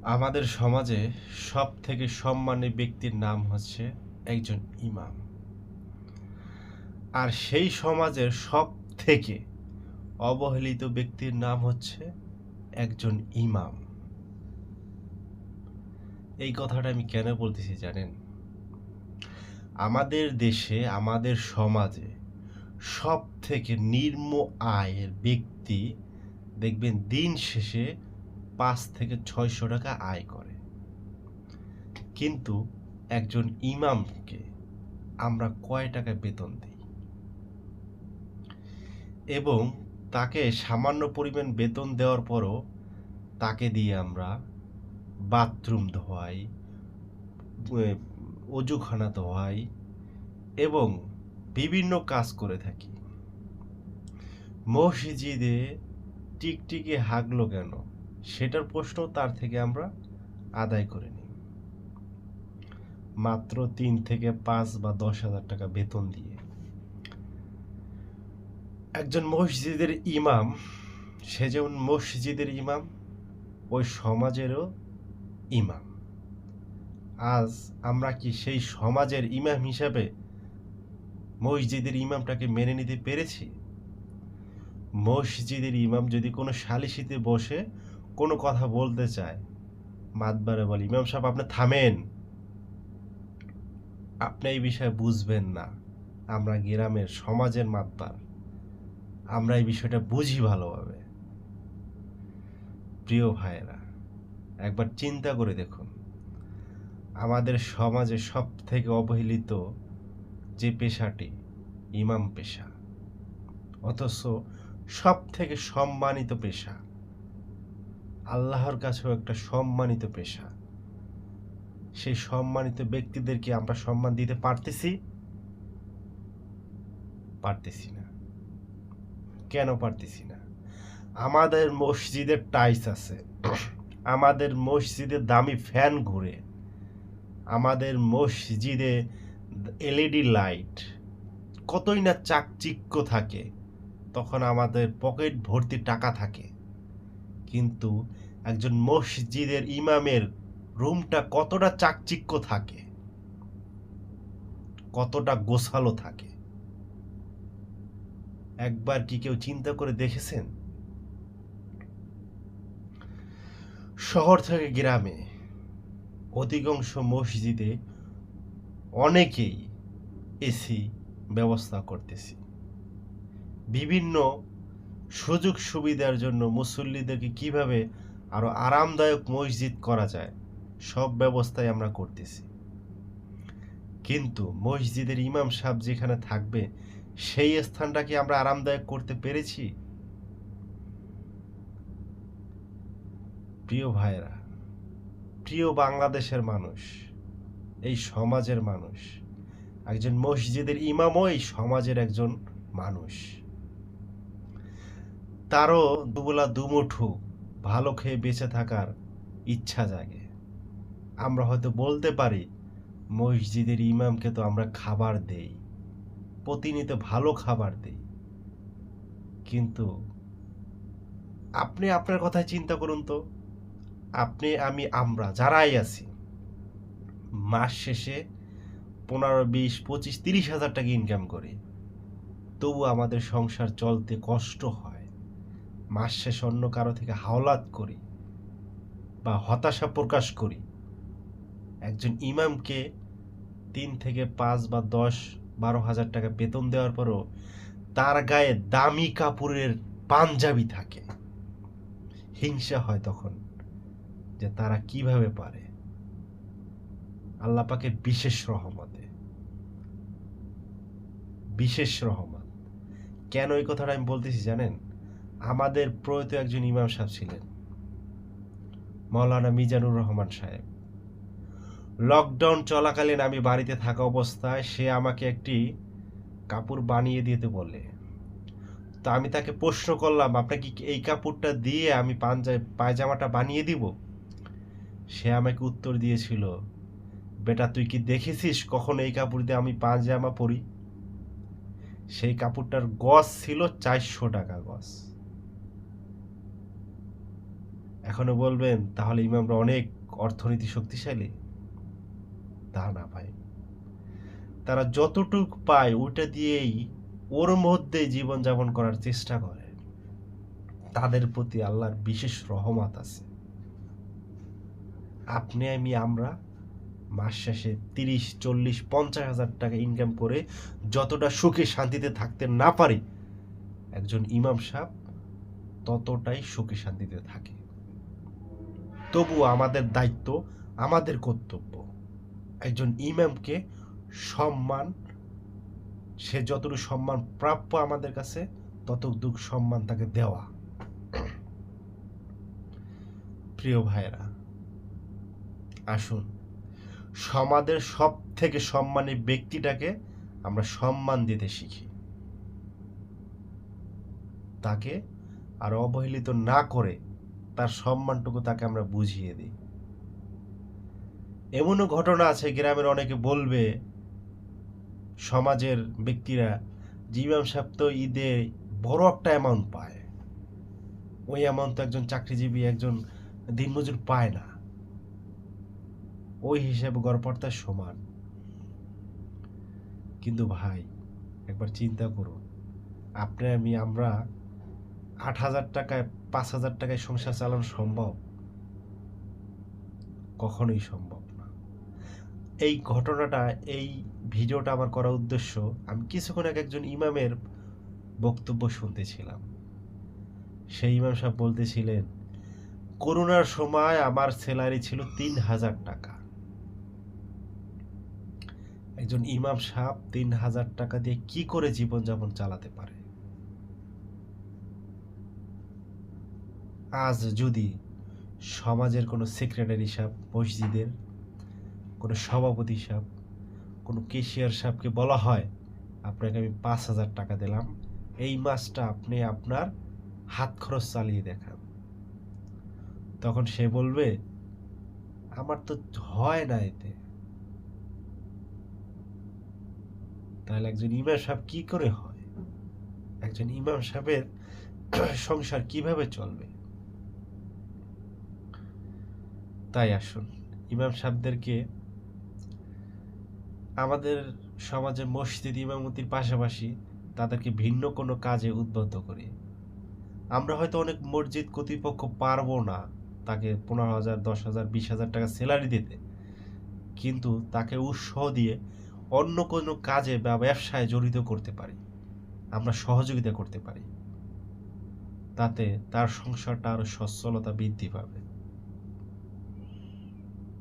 আমাদের সমাজে সবথেকে সম্মানী ব্যক্তির নাম হচ্ছে একজন ইমাম। আর সেই সমাজের সবথেকে অবহেলিত ব্যক্তির নাম হচ্ছে একজন ইমাম। এই কথাটা আমি কেন বলতেছি জানেন? আমাদের দেশে, আমাদের সমাজে সবথেকে নিম্ন আয়ের ব্যক্তি দেখবেন দিন শেষে ৫ থেকে ৬০০ টাকা আয় করে। কিন্তু একজন ইমামকে আমরা কয় টাকা বেতন দিই? এবং তাকে সামান্য পরিমাণ বেতন দেওয়ার পরও তাকে দিয়ে আমরা বাথরুম ধোয়াই, অজুখানা ধোয়াই এবং বিভিন্ন কাজ করে থাকি। মসজিদে টিকটিকি হাগলো কেন, সেটার প্রশ্ন তার থেকে আমরা আদায় করে নিই মাত্র ৩ থেকে ৫ বা ১০,০০০ টাকা বেতন দিয়ে। একজন মসজিদের ইমাম, সে যেমন মসজিদের ইমাম, ওই সমাজেরও ইমাম। আজ আমরা কি সেই সমাজের ইমাম হিসাবে মসজিদের ইমামটাকে মেনে নিতে পেরেছি? মসজিদের ইমাম যদি কোনো সালিসিতে বসে কোনো কথা বলতে চায়, মাতবারে বলে, ইমাম সাহেব আপনি থামেন, আপনি এই বিষয়ে বুঝবেন না, আমরা গ্রামের সমাজের মাতবার, আমরা এই বিষয়টা বুঝি ভালোভাবে। প্রিয় ভাইয়েরা, একবার চিন্তা করে দেখুন, আমাদের সমাজে সব থেকে অবহেলিত যে পেশাটি ইমাম পেশা, অথচ সব থেকে সম্মানিত পেশা, আল্লাহর কাছেও একটা সম্মানিত পেশা। সেই সম্মানিত ব্যক্তিদেরকে আমরা সম্মান দিতে পারতেছি? পারতেছি না। কেন পারতেছি না? আমাদের মসজিদের টাইলস আছে, আমাদের মসজিদে দামি ফ্যান ঘুরে, আমাদের মসজিদে এলইডি লাইট, কতই না চাকচিক্য থাকে, তখন আমাদের পকেট ভর্তি টাকা থাকে, কিন্তু একজন মসজিদের ইমামের রুমটা কতটা চাকচিক্য থাকে, কতটা গোছালো থাকে, একবার কি কেউ চিন্তা করে দেখেছেন? শহর থেকে গ্রামে অধিকাংশ মসজিদে অনেকেই এসি ব্যবস্থা করতেছি। বিভিন্ন সুযোগ সুবিধার জন্য মুসল্লিদেরকে কিভাবে আরো আরামদায়ক মসজিদ করা যায়, সব ব্যবস্থাই আমরা করতেছি। কিন্তু মসজিদের ইমাম সাহেব যেখানে থাকবে, সেই স্থানটা কি আমরা আরামদায়ক করতে পেরেছি? প্রিয় ভাইরা, প্রিয় বাংলাদেশের মানুষ, এই সমাজের মানুষ, একজন মসজিদের ইমামও এই সমাজের একজন মানুষ। তারও দুবেলা দুমুঠো ভালো খেয়ে বেঁচে থাকার ইচ্ছা জাগে। আমরা হয়তো বলতে পারি, মসজিদের ইমামকে তো আমরা খাবার দেই, প্রতিনিয়ত ভালো খাবার দেই, কিন্তু আপনি আপনার কথায় চিন্তা করুন তো, আপনি, আমি, আমরা যারাই আছি, মাস শেষে 15, 20, 25, 30,000 টাকা ইনকাম করি, তবু আমাদের সংসার চলতে কষ্ট হয়। মাস শেষে অন্য কারো থেকে হাওলাত করি বা হতাশা প্রকাশ করি। একজন ইমামকে 3 থেকে 5 বা 10, 12,000 টাকা বেতন দেওয়ার পরও তার গায়ে দামি কাপড়ের পাঞ্জাবি থাকে। হিংসা হয় তখন যে তারা কিভাবে পারে। আল্লাহ পাকের বিশেষ রহমতে, বিশেষ রহমত। কেন এই কথাটা আমি বলতেছি জানেন? আমাদের প্রয়াত একজন ইমাম সাহেব ছিলেন, মাওলানা মিজানুর রহমান সাহেব। লকডাউন চলাকালীন আমি বাড়িতে থাকা অবস্থায় সে আমাকে একটি কাপড় বানিয়ে দিতে বলে। তো আমি তাকে প্রশ্ন করলাম, আপনাকে কি এই কাপড়টা দিয়ে আমি পায়জামাটা বানিয়ে দিব? সে আমাকে উত্তর দিয়েছিল, বেটা তুই কি দেখেছিস কখন এই কাপড় দিয়ে আমি পায়জামা পরি? সেই কাপড়টার গজ ছিল 400 টাকা গজ। এখনো বলবেন তাহলে ইমামরা অনেক অর্থনীতি শক্তিশালী? তা না ভাই, তারা যতটুক পায় ওইটা দিয়েই ওর মধ্যে জীবনযাপন করার চেষ্টা করে। তাদের প্রতি আল্লাহর বিশেষ রহমত আছে। আপনি আমরা মাস শেষে 30, 40, 50 হাজার টাকা ইনকাম করে যতটা সুখে শান্তিতে থাকতে না পারি, একজন ইমাম সাহেব ততটাই সুখে শান্তিতে থাকে। তবু আমাদের দায়িত্ব, আমাদের কর্তব্য একজন ইমামকে সম্মান, সে যতটুকু সম্মান প্রাপ্য আমাদের কাছে ততটুকু সম্মান তাকে দেওয়া। প্রিয় ভাইরা, আসুন সমাজের সব থেকে সম্মানী ব্যক্তিটাকে আমরা সম্মান দিতে শিখি, তাকে আর অবহেলিত না করে তার সম্মানটুকু তাকে আমরা বুঝিয়ে দিই। এমনও ঘটনা আছে, গ্রামের অনেকে বলবে সমাজের ব্যক্তিরা যে ইমাম সাহেব তো ঈদে বড় একটা অ্যামাউন্ট পায়, ওই অ্যামাউন্ট তো একজন চাকরিজীবী, একজন দিনমজুর পায় না, ওই হিসেবে গড়পড়তার সমান। কিন্তু ভাই একবার চিন্তা করুন, আমরা 8,000 টাকায় 5,000 টাকায় সংসার চালানো সম্ভব? কখনোই সম্ভব না। এই ঘটনাটা, এই ভিডিওটা আমার করার উদ্দেশ্য, আমি কিছুক্ষণ আগে একজন ইমামের বক্তব্য শুনতেছিলাম। সেই ইমাম সাহেব বলতেছিলেন, করোনার সময় আমার স্যালারি ছিল 3,000 টাকা। একজন ইমাম সাহেব 3,000 টাকা দিয়ে কি করে জীবনযাপন চালাতে পারে? আজ যদি সমাজের কোনো সেক্রেটারি সাহেব, মসজিদের কোনো সভাপতি সাহেব, কোনো কেশিয়ার সাহেবকে বলা হয় আপনাকে আমি 5,000 টাকা দিলাম, এই মাসটা আপনি আপনার হাত খরচ চালিয়ে দেখান, তখন সে বলবে আমার তো হয় না এতে। তাহলে একজন ইমাম সাহেব কি করে হয়? একজন ইমাম সাহেবের সংসার কিভাবে চলবে? তাই আসুন ইমাম সাহেবদেরকে আমাদের সমাজে মসজিদ ইমামতির পাশাপাশি তাদেরকে ভিন্ন কোনো কাজে উদ্বুদ্ধ করি। আমরা হয়তো অনেক মসজিদ কর্তৃপক্ষ পারবো না তাকে 15,000, 10,000, 20,000 টাকা স্যালারি দিতে, কিন্তু তাকে উৎসাহ দিয়ে অন্য কোনো কাজে বা ব্যবসায় জড়িত করতে পারি, আমরা সহযোগিতা করতে পারি, তাতে তার সংসারটা আরো সচ্ছলতা বৃদ্ধি পাবে।